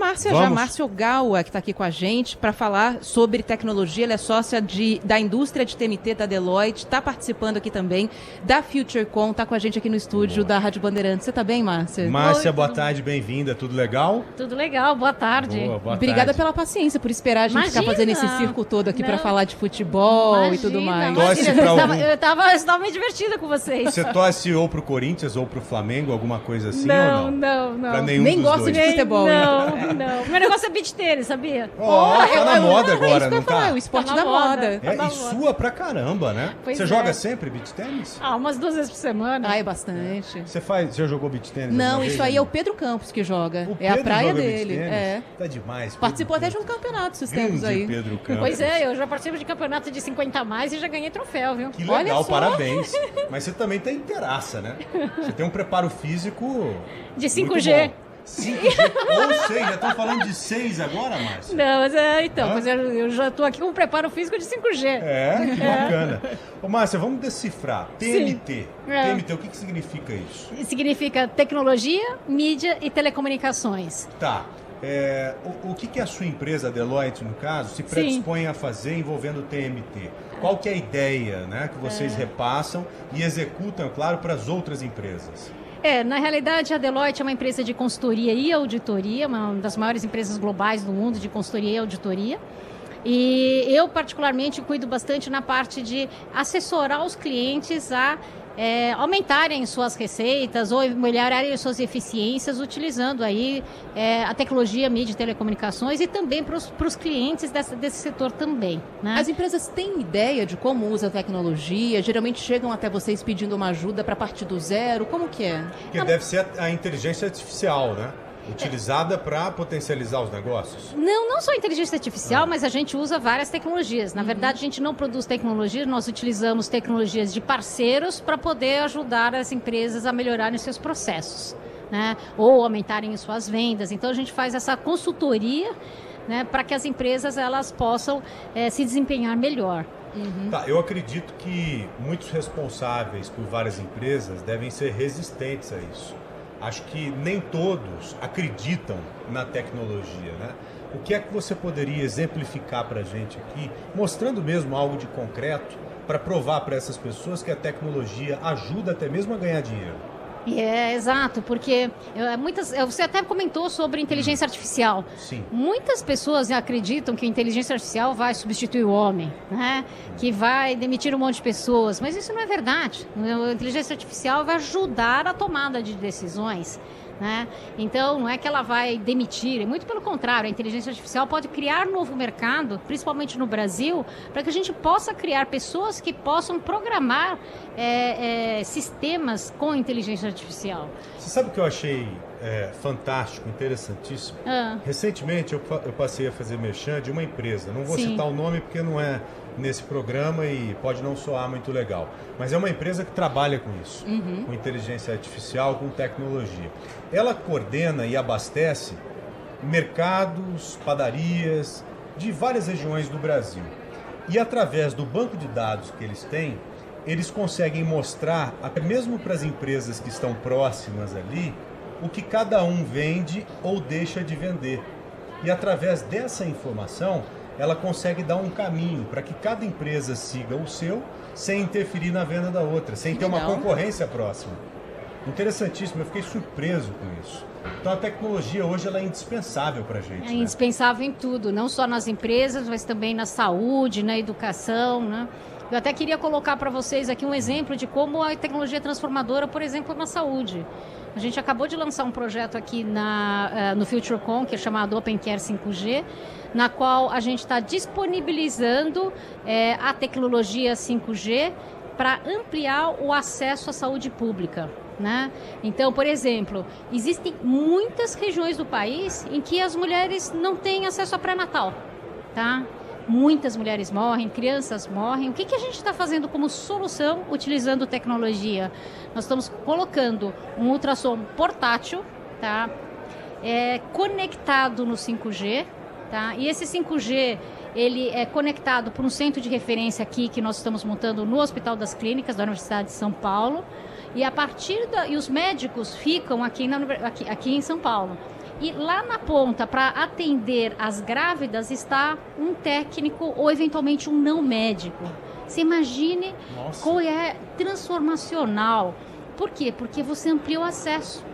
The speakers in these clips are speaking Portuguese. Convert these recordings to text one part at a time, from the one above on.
Márcia já, Márcia Ogawa, que está aqui com a gente para falar sobre tecnologia. Ela é sócia da indústria de TMT da Deloitte, está participando aqui também da FutureCon, está com a gente aqui no estúdio da Rádio Bandeirantes. Você está bem, Márcia? Márcia, boa tarde, bem-vinda. Tudo legal? Tudo legal, boa tarde. Boa Obrigada tarde. pela paciência, por esperar a gente ficar fazendo esse circo todo aqui para falar de futebol e tudo mais. Eu estava me divertida com vocês. Você torce ou pro Corinthians ou pro Flamengo, alguma coisa assim não, ou não? Pra nenhum Nem dos gosto dois. de futebol. Não. Meu negócio é beach tênis, sabia? Tá na moda agora, isso que eu não ia falar, tá? o esporte Tá da na moda. moda. E sua pra caramba, né? Pois Você é. joga sempre beach tênis? Umas 2 vezes por semana. É bastante. Você já jogou beach tênis? Não, alguma isso vez, aí é o Pedro Campos que joga. O É a Pedro praia joga beach dele. tênis? É. Tá demais. Pedro Participou até de um Campos. campeonato esses tempos Grande aí. Pedro Campos. Pois é, eu já participo de campeonato de 50 a mais e já ganhei troféu, viu? Que Olha legal, só. parabéns. Mas você também tem inteiraça, né? Você tem um preparo físico De muito 5G. bom. 5G? Ou 6, já estão falando de 6 agora, Márcia? Não, mas eu já estou aqui com um preparo físico de 5G. É, que bacana. Ô, Márcia, vamos decifrar. TMT. É. TMT, o que significa isso? Significa tecnologia, mídia e telecomunicações. Tá. O que a sua empresa, a Deloitte, no caso, se predispõe a fazer envolvendo o TMT? Qual que é a ideia, né, que vocês repassam e executam, claro, para as outras empresas? Na realidade, a Deloitte é uma empresa de consultoria e auditoria, uma das maiores empresas globais do mundo de consultoria e auditoria. E eu, particularmente, cuido bastante na parte de assessorar os clientes a aumentarem suas receitas ou melhorarem suas eficiências utilizando aí a tecnologia, mídia e telecomunicações e também para os clientes desse setor também, né? As empresas têm ideia de como usa a tecnologia? Geralmente chegam até vocês pedindo uma ajuda para partir do zero? Como que é? Porque deve ser a inteligência artificial, né? Utilizada para potencializar os negócios? Não só inteligência artificial, mas a gente usa várias tecnologias. Na verdade, a gente não produz tecnologia, nós utilizamos tecnologias de parceiros para poder ajudar as empresas a melhorarem os seus processos, né? Ou aumentarem suas vendas. Então, a gente faz essa consultoria, né, para que as empresas elas possam se desempenhar melhor. Tá, eu acredito que muitos responsáveis por várias empresas devem ser resistentes a isso. Acho que nem todos acreditam na tecnologia, né? O que é que você poderia exemplificar para a gente aqui, mostrando mesmo algo de concreto, para provar para essas pessoas que a tecnologia ajuda até mesmo a ganhar dinheiro? Exato, porque você até comentou sobre inteligência artificial. Sim. Muitas pessoas acreditam que a inteligência artificial vai substituir o homem, né? Que vai demitir um monte de pessoas, mas isso não é verdade. A inteligência artificial vai ajudar a tomada de decisões, né? Então, não é que ela vai demitir, muito pelo contrário, a inteligência artificial pode criar novo mercado, principalmente no Brasil, para que a gente possa criar pessoas que possam programar sistemas com inteligência artificial. Você sabe o que eu achei fantástico, interessantíssimo? Recentemente eu passei a fazer merchan de uma empresa, não vou citar o nome porque não é nesse programa e pode não soar muito legal, mas é uma empresa que trabalha com isso, com inteligência artificial, com tecnologia. Ela coordena e abastece mercados, padarias de várias regiões do Brasil. E através do banco de dados que eles têm, eles conseguem mostrar, até mesmo para as empresas que estão próximas ali, o que cada um vende ou deixa de vender. E através dessa informação, ela consegue dar um caminho para que cada empresa siga o seu, sem interferir na venda da outra, sem ter uma concorrência próxima. Interessantíssimo, eu fiquei surpreso com isso. Então a tecnologia hoje ela é indispensável para a gente. É indispensável em tudo, não só nas empresas, mas também na saúde, na educação, né? Eu até queria colocar para vocês aqui um exemplo de como a tecnologia é transformadora, por exemplo, na saúde. A gente acabou de lançar um projeto aqui no FutureCon, que é chamado Open Care 5G, na qual a gente está disponibilizando a tecnologia 5G para ampliar o acesso à saúde pública, né? Então, por exemplo, existem muitas regiões do país em que as mulheres não têm acesso a pré-natal, tá? Muitas mulheres morrem, crianças morrem. O que a gente está fazendo como solução utilizando tecnologia? Nós estamos colocando um ultrassom portátil, tá? Conectado no 5G, tá? E esse 5G, ele é conectado por um centro de referência aqui que nós estamos montando no Hospital das Clínicas da Universidade de São Paulo. E a partir e os médicos ficam aqui em São Paulo. E lá na ponta, para atender as grávidas, está um técnico ou eventualmente um não médico. Você imagine qual é transformacional. Por quê? Porque você amplia o acesso.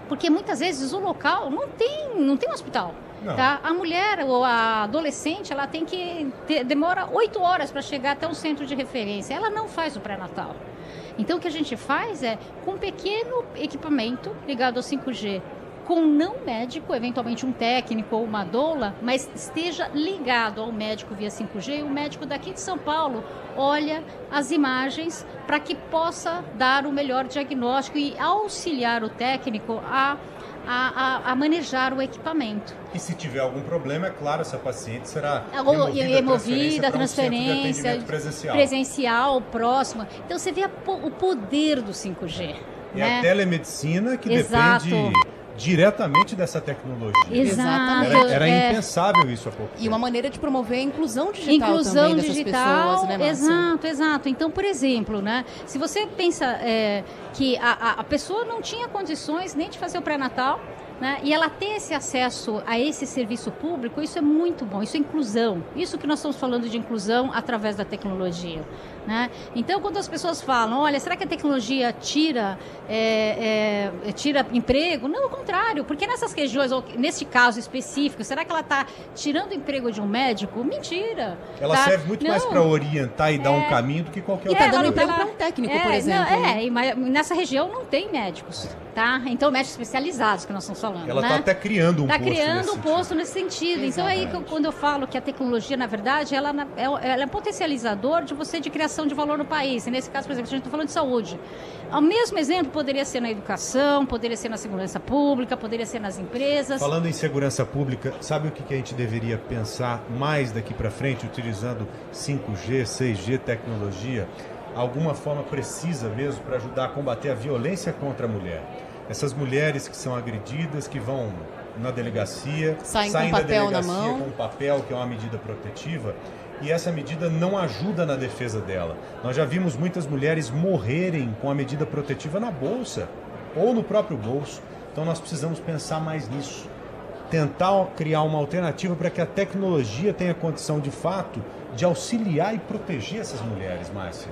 Porque muitas vezes o local não tem um hospital. Tá? A mulher ou a adolescente, ela tem que demora 8 horas para chegar até um centro de referência. Ela não faz o pré-natal. Então, o que a gente faz é, com um pequeno equipamento ligado ao 5G, com um não médico, eventualmente um técnico ou uma doula, mas esteja ligado ao médico via 5G, e o médico daqui de São Paulo olha as imagens para que possa dar o melhor diagnóstico e auxiliar o técnico a manejar o equipamento. E se tiver algum problema, é claro, essa paciente será removida, transferência um presencial, próxima. Então você vê o poder do 5G. E né? a telemedicina que Exato. depende diretamente dessa tecnologia. Exato. Era impensável isso há pouco tempo. E uma maneira de promover a inclusão digital também dessas pessoas, né, Márcia? Exato. Então, por exemplo, né, se você pensa que a pessoa não tinha condições nem de fazer o pré-natal, né, e ela ter esse acesso a esse serviço público, isso é muito bom, isso é inclusão. Isso que nós estamos falando de inclusão através da tecnologia. Né? Então, quando as pessoas falam, olha, será que a tecnologia tira emprego? Não, ao contrário, porque nessas regiões, ou nesse caso específico, será que ela está tirando o emprego de um médico? Mentira. Ela serve muito mais para orientar e dar um caminho do que qualquer outro. E está dando emprego para um técnico, por exemplo. Mas nessa região não tem médicos. Tá? Então, médicos especializados que nós estamos falando. Ela está até criando um posto. Está criando um posto nesse sentido. Então, aí quando eu falo que a tecnologia, na verdade, ela é um potencializador de criação de valor no país. E nesse caso, por exemplo, a gente está falando de saúde. O mesmo exemplo poderia ser na educação, poderia ser na segurança pública, poderia ser nas empresas. Falando em segurança pública, sabe o que a gente deveria pensar mais daqui para frente, utilizando 5G, 6G, tecnologia? Alguma forma precisa mesmo para ajudar a combater a violência contra a mulher. Essas mulheres que são agredidas, que vão na delegacia, saem com da papel delegacia na mão, com um papel que é uma medida protetiva, e essa medida não ajuda na defesa dela. Nós já vimos muitas mulheres morrerem com a medida protetiva na bolsa ou no próprio bolso. Então nós precisamos pensar mais nisso. Tentar criar uma alternativa para que a tecnologia tenha condição de fato de auxiliar e proteger essas mulheres, Márcia.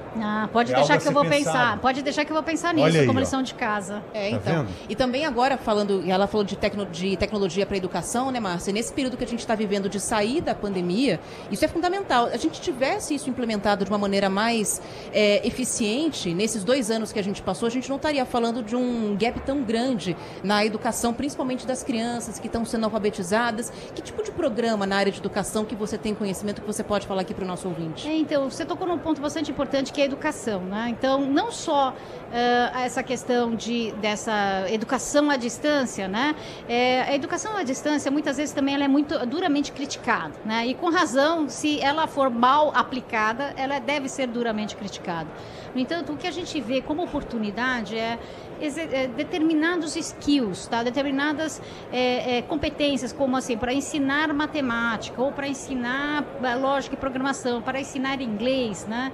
Pode deixar que eu vou pensar. Pode deixar que eu vou pensar nisso como lição de casa. Então. E também agora ela falou de tecnologia para a educação, né, Márcia? Nesse período que a gente está vivendo de sair da pandemia, isso é fundamental. A gente tivesse isso implementado de uma maneira mais eficiente, nesses 2 anos que a gente passou, a gente não estaria falando de um gap tão grande na educação, principalmente das crianças que estão sendo alfabetizadas. Que tipo de programa na área de educação que você tem conhecimento que você pode falar aqui para o nosso ouvinte? Então, você tocou num ponto bastante importante, que é a educação, né? Então, não só essa questão dessa educação à distância, né? A educação à distância, muitas vezes, também ela é muito duramente criticada, né? E com razão, se ela for mal aplicada, ela deve ser duramente criticada. No entanto, o que a gente vê como oportunidade é determinados skills, tá? Determinadas competências, como assim, para ensinar matemática, ou para ensinar lógica e programação, para ensinar inglês, né?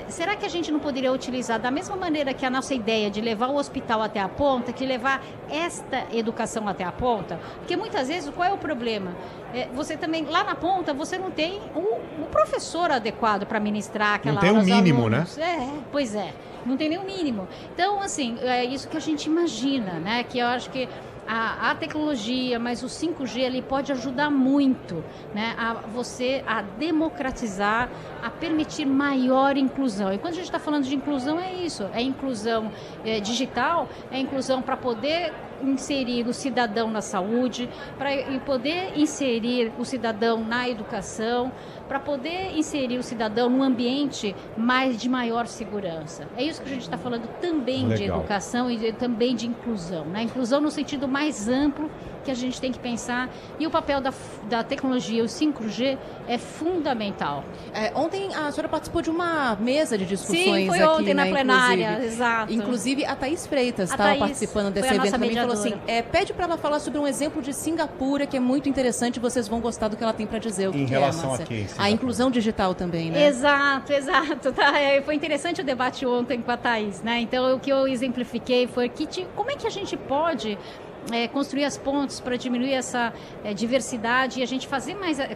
Será que a gente não poderia utilizar da mesma maneira que a nossa ideia de levar o hospital até a ponta, que levar esta educação até a ponta? Porque muitas vezes, qual é o problema? Você também, lá na ponta, você não tem o professor adequado para ministrar aquela aula. Não tem um mínimo, né? Pois é. Não tem nem o mínimo. Então, assim, é isso que a gente imagina, né? Que eu acho que a tecnologia, mas o 5G, ele pode ajudar muito, né? A democratizar, a permitir maior inclusão. E quando a gente está falando de inclusão, é isso. É inclusão digital, é inclusão para poder inserir o cidadão na saúde, para poder inserir o cidadão na educação, para poder inserir o cidadão num ambiente de maior segurança. É isso que a gente está falando também de educação e também de inclusão, né? Inclusão no sentido mais amplo que a gente tem que pensar, e o papel da tecnologia, o 5G, é fundamental. Ontem a senhora participou de uma mesa de discussões. Sim, foi ontem na plenária, exato. Inclusive a Thaís Freitas estava participando desse evento também, falou assim, pede para ela falar sobre um exemplo de Singapura, que é muito interessante, vocês vão gostar do que ela tem para dizer. Em relação a quê? A inclusão digital também, né? Exato. Tá? Foi interessante o debate ontem com a Thaís, né? Então, o que eu exemplifiquei foi como é que a gente pode construir as pontes para diminuir essa diversidade e a gente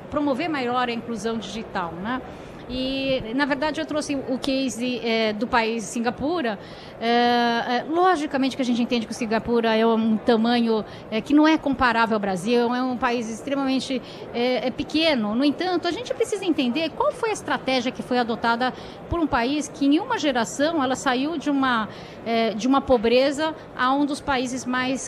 promover maior a inclusão digital, né? E, na verdade, eu trouxe o case do país Singapura. Logicamente que a gente entende que o Singapura é um tamanho que não é comparável ao Brasil, é um país extremamente pequeno. No entanto, a gente precisa entender qual foi a estratégia que foi adotada por um país que, em uma geração, ela saiu de uma pobreza a um dos países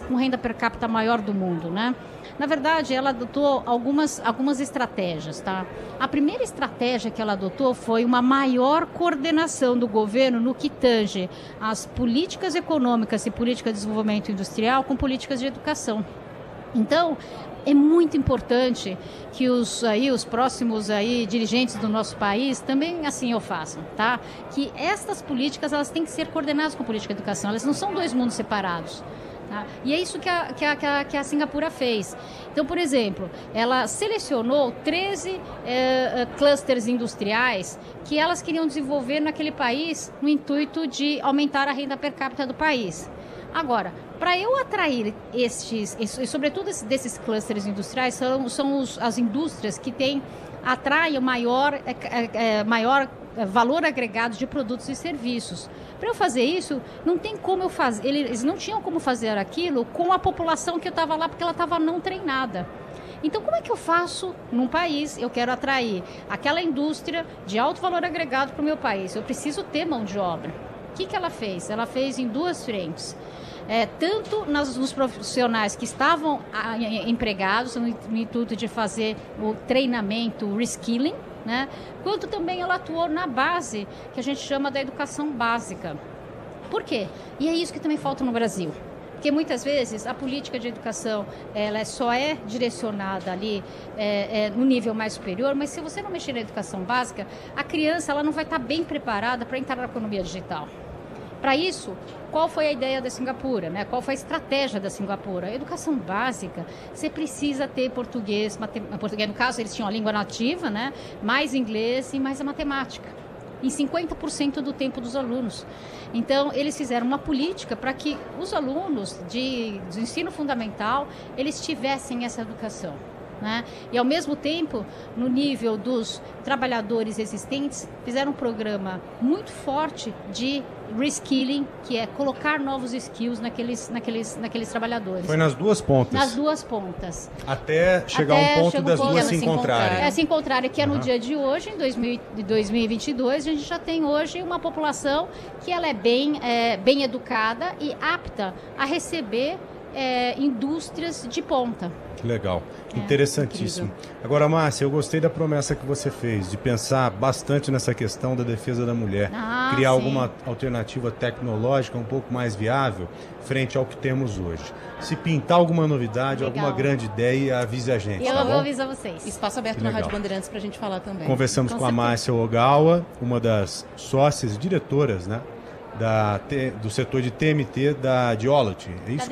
com renda per capita maior do mundo, né? Na verdade, ela adotou algumas estratégias, tá? A primeira estratégia que ela adotou foi uma maior coordenação do governo no que tange as políticas econômicas e políticas de desenvolvimento industrial com políticas de educação. Então, é muito importante que os próximos dirigentes do nosso país também assim o façam, tá? Que estas políticas elas têm que ser coordenadas com a política de educação, elas não são dois mundos separados. Tá? E é isso que a Singapura fez. Então, por exemplo, ela selecionou 13 clusters industriais que elas queriam desenvolver naquele país no intuito de aumentar a renda per capita do país. Agora, para eu atrair sobretudo desses clusters industriais, são as indústrias que atraem o maior valor agregado de produtos e serviços. Para eu fazer isso, não tem como eu fazer. Eles não tinham como fazer aquilo com a população que eu estava lá, porque ela estava não treinada. Então, como é que eu faço num país? Eu quero atrair aquela indústria de alto valor agregado para o meu país. Eu preciso ter mão de obra. O que ela fez? Ela fez em duas frentes. Tanto nos profissionais que estavam empregados, no intuito de fazer o treinamento, o reskilling, né? Quanto também ela atuou na base, que a gente chama da educação básica. Por quê? E é isso que também falta no Brasil. Porque muitas vezes a política de educação ela só é direcionada ali no nível mais superior, mas se você não mexer na educação básica, a criança ela não vai estar bem preparada para entrar na economia digital. Para isso, qual foi a ideia da Singapura, né? Qual foi a estratégia da Singapura? A educação básica, você precisa ter português, no caso eles tinham a língua nativa, né? Mais inglês e mais a matemática, em 50% do tempo dos alunos. Então, eles fizeram uma política para que os alunos do ensino fundamental, eles tivessem essa educação. Né? E, ao mesmo tempo, no nível dos trabalhadores existentes, fizeram um programa muito forte de reskilling, que é colocar novos skills naqueles trabalhadores. Foi nas duas pontas? Nas duas pontas. Até chegar um ponto das duas se encontrarem. Se encontrarem, que é no dia de hoje, em 2022, a gente já tem hoje uma população que ela é bem educada e apta a receber indústrias de ponta. Que legal, interessantíssimo. Incrível. Agora, Márcia, eu gostei da promessa que você fez de pensar bastante nessa questão da defesa da mulher, criar alguma alternativa tecnológica um pouco mais viável frente ao que temos hoje. Se pintar alguma novidade, alguma grande ideia, avise a gente. Eu vou avisar vocês. Espaço aberto na Rádio Bandeirantes para a gente falar também. Conversamos com a Márcia Ogawa, uma das sócias e diretoras, né? Do setor de TMT da Deloitte. É isso?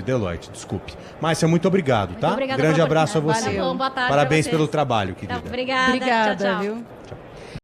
Deloitte, desculpe. Márcia, muito obrigado, tá? Muito obrigada. Grande abraço a você. Valeu. Boa tarde. Parabéns pelo trabalho, querida. Obrigada, tchau, tchau. Viu?